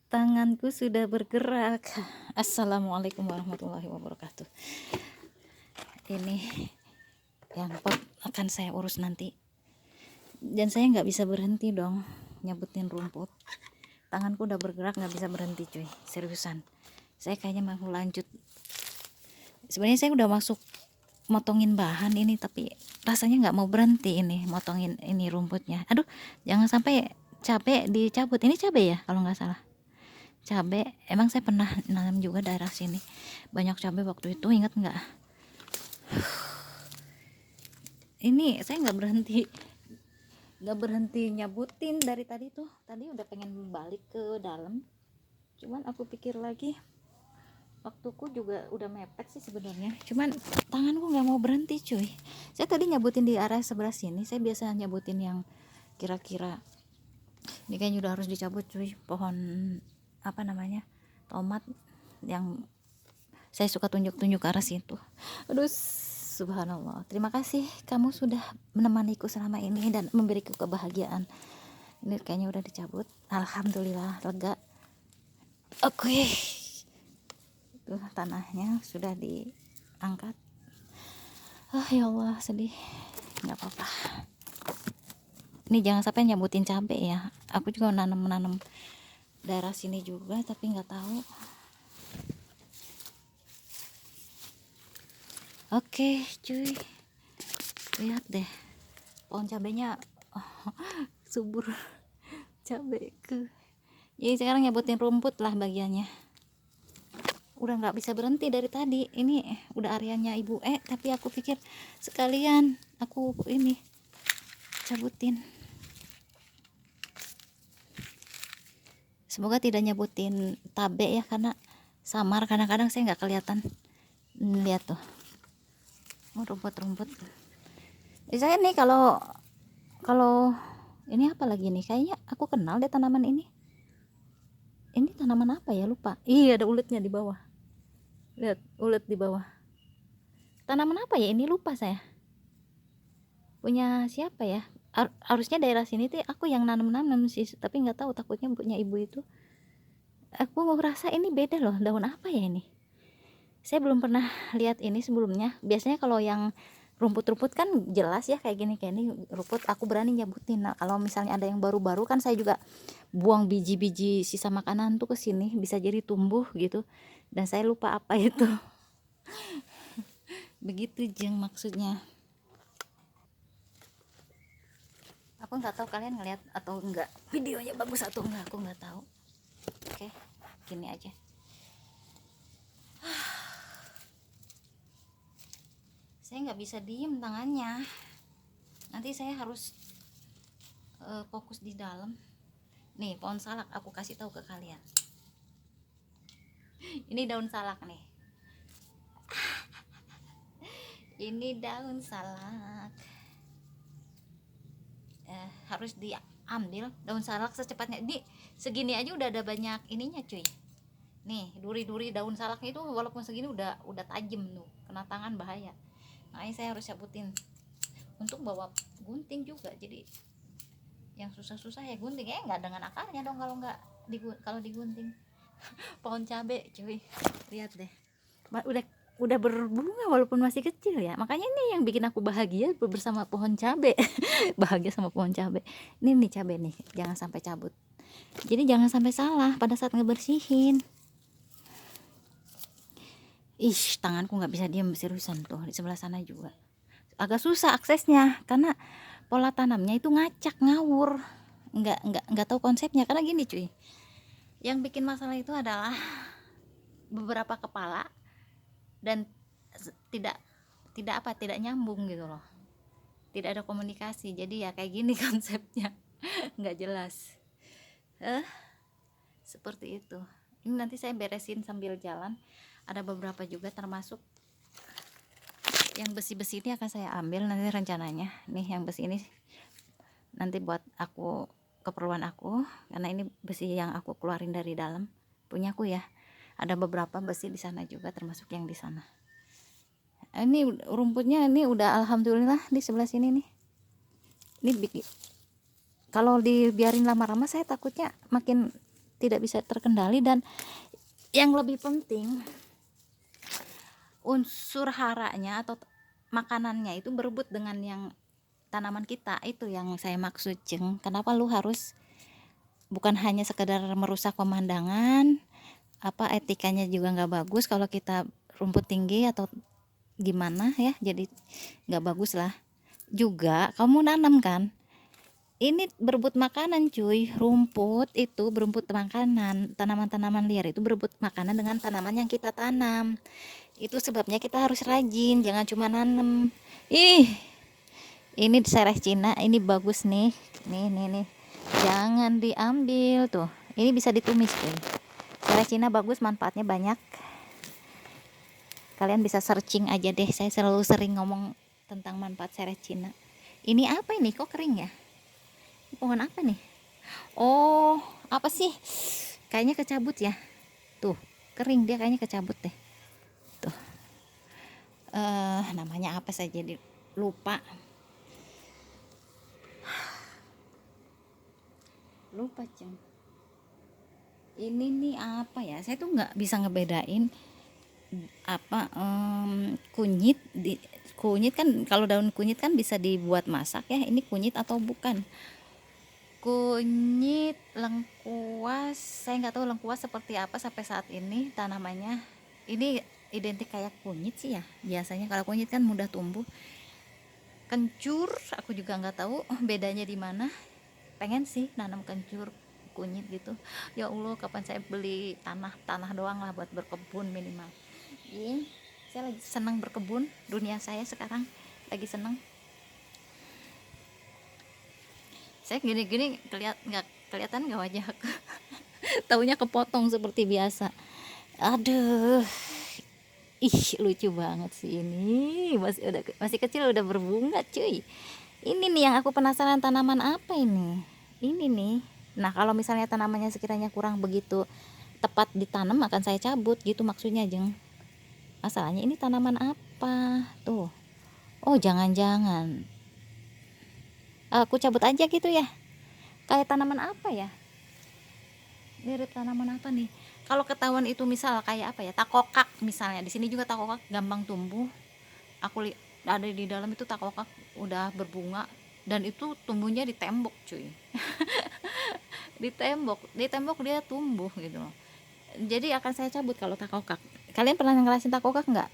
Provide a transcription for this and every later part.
Tanganku sudah bergerak. Assalamualaikum warahmatullahi wabarakatuh. Ini yang pot akan saya urus nanti. Dan saya nggak bisa berhenti dong nyabutin rumput. Tanganku udah bergerak, nggak bisa berhenti cuy. Seriusan. Saya kayaknya mau lanjut. Sebenarnya saya udah masuk motongin bahan ini, tapi rasanya nggak mau berhenti ini motongin ini rumputnya. Aduh, jangan sampai cabai dicabut. Ini cabai ya kalau nggak salah. Cabai, emang saya pernah nanam juga daerah sini, banyak cabai waktu itu, ingat nggak? Ini saya nggak berhenti nyabutin dari tadi tuh. Tadi udah pengen balik ke dalam, cuman aku pikir lagi waktuku juga udah mepet sih sebenarnya, cuman tanganku nggak mau berhenti cuy. Saya tadi nyabutin di area sebelah sini, saya biasa nyabutin yang kira-kira ini kayaknya udah harus dicabut cuy, pohon apa namanya, tomat yang saya suka tunjuk-tunjuk ke arah situ. Aduh, subhanallah. Terima kasih kamu sudah menemaniku selama ini dan memberiku kebahagiaan. Ini kayaknya udah dicabut. Alhamdulillah, lega. Oke. Tuh tanahnya sudah diangkat. Ya Allah, sedih. Nggak apa-apa. Ini jangan sampai nyabutin cabai ya. Aku juga nanam daerah sini juga, tapi nggak tahu. Oke, cuy. Lihat deh. Pohon cabenya subur cabai ke. Jadi sekarang nyabutin rumput lah bagiannya. Udah nggak bisa berhenti dari tadi. Ini udah areanya Ibu tapi aku pikir sekalian aku ini cabutin. Semoga tidak nyabutin tabe ya, karena samar, kadang-kadang saya nggak kelihatan. Lihat tuh, rumput-rumput. Saya nih kalau ini apa lagi nih, kayaknya aku kenal deh tanaman ini. Ini tanaman apa ya, lupa. Iya, ada uletnya di bawah. Lihat ulet di bawah. Tanaman apa ya ini, lupa saya. Punya siapa ya? Harusnya daerah sini tuh aku yang nanam sih, tapi nggak tahu, takutnya punya ibu itu. Aku mau rasa ini beda loh, daun apa ya ini? Saya belum pernah lihat ini sebelumnya. Biasanya kalau yang rumput-rumput kan jelas ya kayak gini rumput, aku berani nyebutin. Nah, kalau misalnya ada yang baru-baru kan saya juga buang biji-biji sisa makanan tuh ke sini, bisa jadi tumbuh gitu. Dan saya lupa apa itu. Begitu jeng maksudnya. Aku nggak tahu kalian ngeliat atau enggak, videonya bagus atau enggak, aku nggak tahu. Oke, gini aja. Saya nggak bisa diem tangannya, nanti saya harus fokus di dalam. Nih pohon salak, aku kasih tahu ke kalian. Ini daun salak nih. Ini daun salak. Harus diambil daun salak secepatnya. Ini segini aja udah ada banyak ininya cuy. Nih duri-duri daun salak itu walaupun segini udah tajam tuh, kena tangan bahaya. Makanya saya harus cabutin. Untuk bawa gunting juga, jadi yang susah-susah ya gunting. Nggak dengan akarnya dong kalau digunting. Pohon cabe cuy, lihat deh, udah berbunga walaupun masih kecil ya. Makanya ini yang bikin aku bahagia bersama pohon cabe. Bahagia sama pohon cabe. Ini nih cabe nih, jangan sampai cabut. Jadi jangan sampai salah pada saat ngebersihin. Tanganku nggak bisa diam, seriusan. Tuh di sebelah sana juga agak susah aksesnya karena pola tanamnya itu ngacak ngawur, nggak tahu konsepnya. Karena gini cuy, yang bikin masalah itu adalah beberapa kepala dan tidak nyambung gitu loh, tidak ada komunikasi. Jadi ya kayak gini konsepnya, nggak jelas. Seperti itu. Ini nanti saya beresin sambil jalan. Ada beberapa juga, termasuk yang besi-besi ini akan saya ambil nanti rencananya. Nih yang besi ini nanti buat aku, keperluan aku, karena ini besi yang aku keluarin dari dalam, punyaku ya. Ada beberapa besi di sana juga, termasuk yang di sana. Ini rumputnya ini udah alhamdulillah di sebelah sini nih. Ini kalau dibiarin lama-lama saya takutnya makin tidak bisa terkendali. Dan yang lebih penting, unsur haranya atau makanannya itu berebut dengan yang tanaman kita. Itu yang saya maksud, Jeng. Kenapa lu harus bukan hanya sekedar merusak pemandangan, etikanya juga nggak bagus kalau kita rumput tinggi atau gimana ya, jadi nggak bagus lah. Juga kamu nanam kan, ini berebut makanan cuy. Rumput itu berebut makanan, tanaman-tanaman liar itu berebut makanan dengan tanaman yang kita tanam. Itu sebabnya kita harus rajin, jangan cuma nanam. Ini sereh Cina, ini bagus nih. Nih, jangan diambil tuh, ini bisa ditumis cuy. Sereh Cina bagus, manfaatnya banyak. Kalian bisa searching aja deh, saya selalu sering ngomong tentang manfaat sereh Cina. Ini apa ini, kok kering ya? Ini pohon apa nih? Oh, apa sih? Kayaknya kecabut ya. Tuh, kering dia, kayaknya kecabut deh. Tuh. Namanya apa saya jadi lupa. Lupa, Ceng. Ini nih apa ya? Saya tuh nggak bisa ngebedain kunyit kunyit kan, kalau daun kunyit kan bisa dibuat masak ya. Ini kunyit atau bukan? Kunyit, lengkuas, saya nggak tahu lengkuas seperti apa sampai saat ini tanamannya. Ini identik kayak kunyit sih ya, biasanya kalau kunyit kan mudah tumbuh. Kencur aku juga nggak tahu bedanya di mana. Pengen sih nanam kencur, kunyit gitu. Ya Allah, kapan saya beli tanah doang lah buat berkebun minimal. Saya lagi senang berkebun, dunia saya sekarang lagi senang. Saya gini-gini kelihatan nggak wajah aku? Taunya kepotong seperti biasa. Aduh, lucu banget sih ini. Masih kecil udah berbunga cuy. Ini nih yang aku penasaran, tanaman apa ini? Ini nih. Nah, kalau misalnya tanamannya sekiranya kurang begitu tepat ditanam, akan saya cabut gitu maksudnya, Jeng. Masalahnya ini tanaman apa? Tuh. Oh, jangan-jangan aku cabut aja gitu ya. Kayak tanaman apa ya? Mirip tanaman apa nih? Kalau ketahuan itu misal kayak apa ya? Takokak misalnya. Di sini juga takokak gampang tumbuh. Aku ada di dalam itu takokak udah berbunga, dan itu tumbuhnya di tembok, cuy. Di tembok dia tumbuh gitu loh. Jadi akan saya cabut kalau takokak. Kalian pernah ngerasain takokak nggak?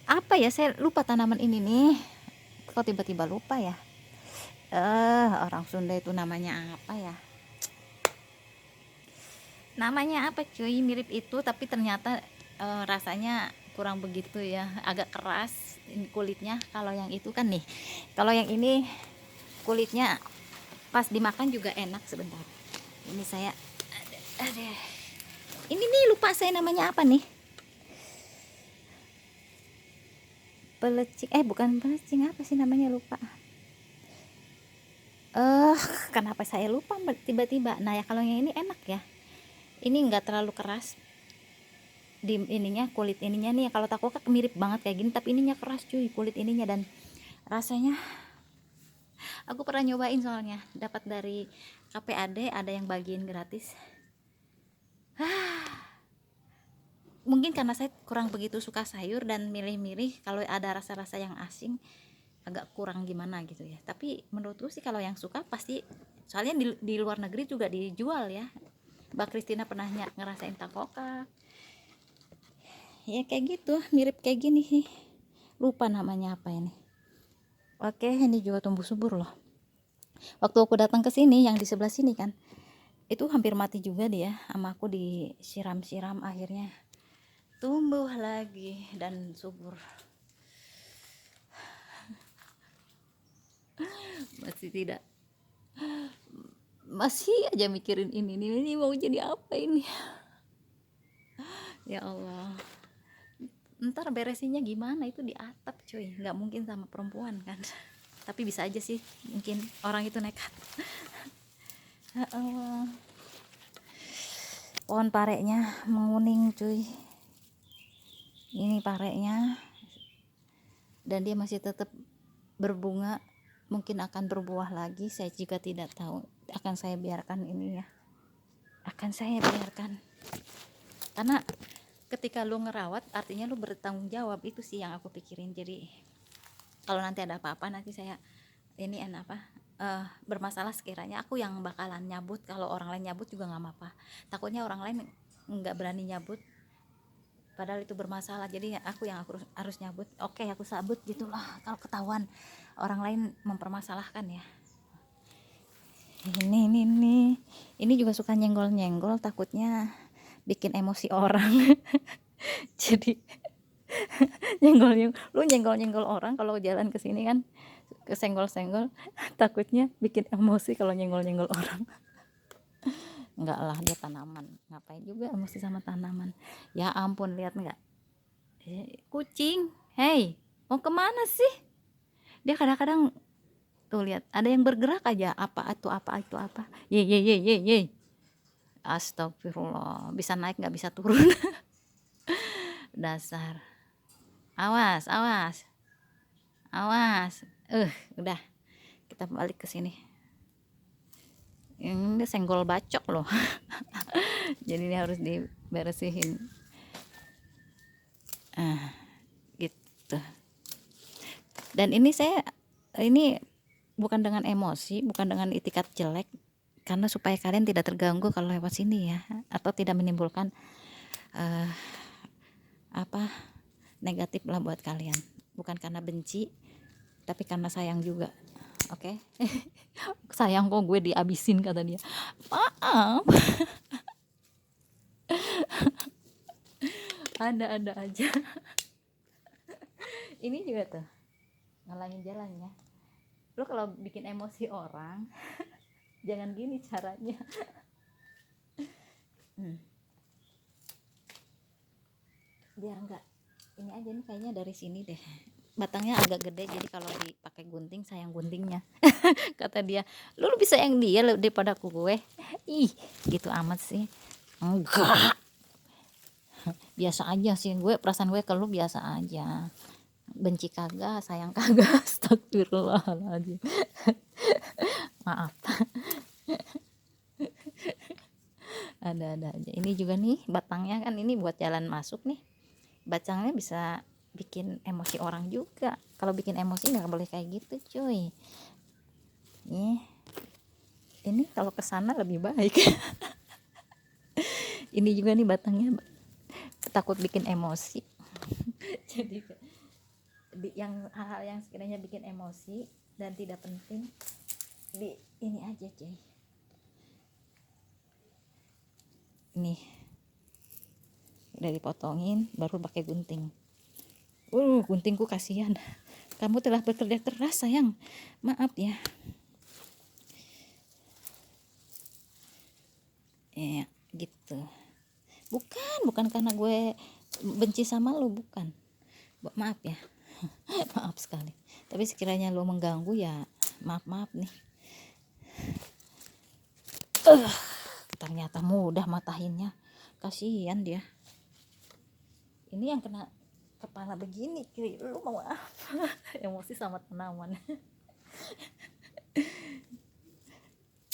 Apa ya, saya lupa tanaman ini nih. Kok tiba-tiba lupa ya? Orang Sunda itu namanya apa ya? Namanya apa cuy, mirip itu tapi ternyata rasanya kurang begitu ya, agak keras kulitnya. Kalau yang itu kan nih, kalau yang ini kulitnya pas dimakan juga enak. Sebentar, ini saya ada ini nih, lupa saya namanya apa nih. Pelecing, bukan pelecing, apa sih namanya, lupa. Kenapa saya lupa tiba-tiba. Nah ya, kalau yang ini enak ya, ini enggak terlalu keras di ininya, kulit ininya nih. Kalau takokak mirip banget kayak gini, tapi ininya keras cuy kulit ininya. Dan rasanya aku pernah nyobain, soalnya dapat dari KPAD, ada yang bagiin gratis. Mungkin karena saya kurang begitu suka sayur dan milih-milih kalau ada rasa-rasa yang asing, agak kurang gimana gitu ya. Tapi menurutku sih kalau yang suka pasti, soalnya di luar negeri juga dijual ya. Mbak Kristina pernah ngerasain takokak ya, kayak gitu, mirip kayak gini sih. Lupa namanya apa ini. Oke, ini juga tumbuh subur loh. Waktu aku datang ke sini, yang di sebelah sini kan, itu hampir mati juga dia, sama aku disiram-siram, akhirnya tumbuh lagi dan subur. Masih aja mikirin ini mau jadi apa ini. Ya Allah, ntar beresinnya gimana? Itu di atap cuy, nggak mungkin sama perempuan kan. Tapi bisa aja sih, mungkin orang itu nekat. Ya Allah, pohon parenya menguning cuy. Ini parenya, dan dia masih tetap berbunga. Mungkin akan berbuah lagi, saya juga tidak tahu. Akan saya biarkan ini ya, akan biarkan saya biarkan, karena ketika lu ngerawat artinya lu bertanggung jawab, itu sih yang aku pikirin. Jadi kalau nanti ada apa-apa nanti saya ini apa bermasalah, sekiranya aku yang bakalan nyabut. Kalau orang lain nyabut juga nggak apa-apa, takutnya orang lain nggak berani nyabut padahal itu bermasalah, jadi aku yang harus nyabut. Oke, aku sabut gitulah kalau ketahuan orang lain mempermasalahkan ya. Ini juga suka nyenggol-nyenggol, takutnya bikin emosi orang. Jadi nyenggol-nyenggol orang kalau jalan ke sini kan, kesenggol-senggol, takutnya bikin emosi kalau nyenggol-nyenggol orang. Enggak lah, dia tanaman, ngapain juga emosi sama tanaman. Ya ampun, lihat enggak, kucing, hey mau kemana sih? Dia kadang-kadang tuh lihat ada yang bergerak aja, apa itu ye. Astagfirullah, bisa naik nggak bisa turun. Dasar, awas udah, kita balik ke sini. Ini senggol bacok loh. Jadi ini harus dibersihin gitu. Dan ini bukan dengan emosi, bukan dengan itikat jelek, karena supaya kalian tidak terganggu kalau lewat sini ya, atau tidak menimbulkan negatif lah buat kalian. Bukan karena benci, tapi karena sayang juga. Oke? Sayang kok gue dihabisin, kata dia. Maaf. Ada aja. Ini juga tuh ngalangin jalannya. Lo kalau bikin emosi orang jangan gini caranya. Biar enggak ini aja nih, kayaknya dari sini deh, batangnya agak gede, jadi kalau dipakai gunting sayang guntingnya. Kata dia, lu bisa yang dia daripada gue. Ih, gitu amat sih. Enggak, biasa aja sih gue, perasaan gue ke lu biasa aja, benci kagak, sayang kagak. Astagfirullahaladzim. Maaf. Ada aja. Ini juga nih batangnya kan, ini buat jalan masuk nih, batangnya bisa bikin emosi orang juga. Kalau bikin emosi nggak boleh kayak gitu cuy. Ini kalau kesana lebih baik. Ini juga nih batangnya takut bikin emosi. Jadi yang hal-hal yang sekiranya bikin emosi dan tidak penting ini aja cuy. Nih udah dipotongin baru pakai gunting. Guntingku kasihan, kamu telah bekerja keras sayang, maaf ya. Ya gitu, bukan karena gue benci sama lo, bukan, maaf ya. Maaf sekali, tapi sekiranya lo mengganggu ya maaf nih. Ternyata mudah matahinnya, kasihan dia. Ini yang kena kepala begini, lu mau apa? Emosi sama tanaman.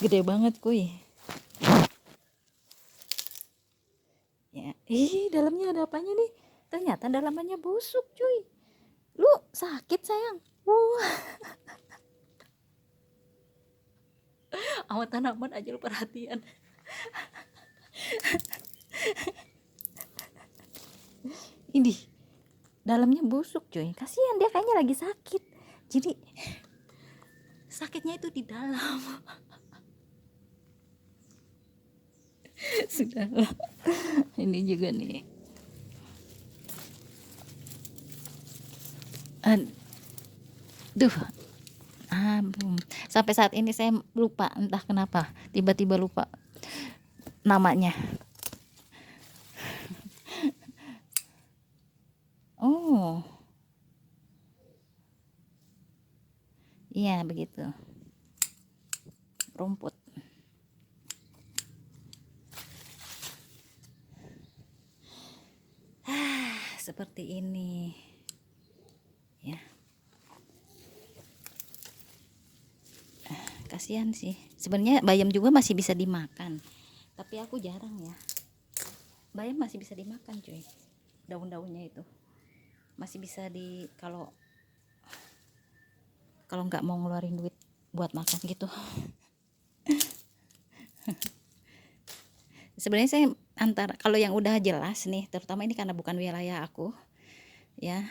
Gede banget kuy ya. Dalamnya ada apanya nih? Ternyata dalamannya busuk cuy. Lu sakit sayang. Sama tanaman aja lu perhatian. Ini dalamnya busuk cuy, kasihan dia, kayaknya lagi sakit. Jadi sakitnya itu di dalam. Sudah. Ini juga nih, aduh, sampai saat ini saya lupa, entah kenapa tiba-tiba lupa namanya. Oh iya begitu, rumput. Seperti ini ya. Kasihan sih sebenarnya, bayam juga masih bisa dimakan, tapi aku jarang ya. Bayam masih bisa dimakan cuy, daun-daunnya itu masih bisa di, kalau nggak mau ngeluarin duit buat makan gitu. Sebenarnya saya antara, kalau yang udah jelas nih, terutama ini karena bukan wilayah aku ya,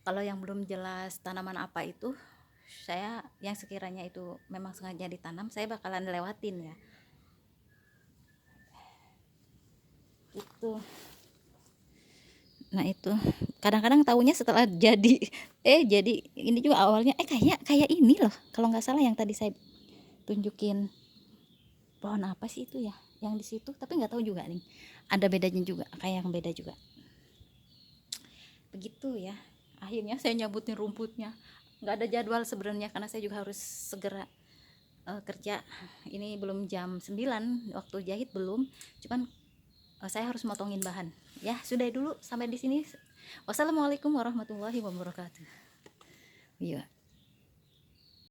kalau yang belum jelas tanaman apa itu, saya yang sekiranya itu memang sengaja ditanam, saya bakalan lewatin ya itu. Nah itu kadang-kadang taunya setelah jadi, jadi ini juga awalnya kayak ini loh, kalau nggak salah yang tadi saya tunjukin, pohon apa sih itu ya yang di situ, tapi nggak tahu juga nih, ada bedanya juga, kayak yang beda juga begitu ya. Akhirnya saya nyabutin rumputnya, nggak ada jadwal sebenarnya karena saya juga harus segera kerja. Ini belum jam 9 waktu jahit belum, cuman saya harus motongin bahan ya. Sudah dulu sampai di sini. Wassalamualaikum warahmatullahi wabarakatuh. Iya.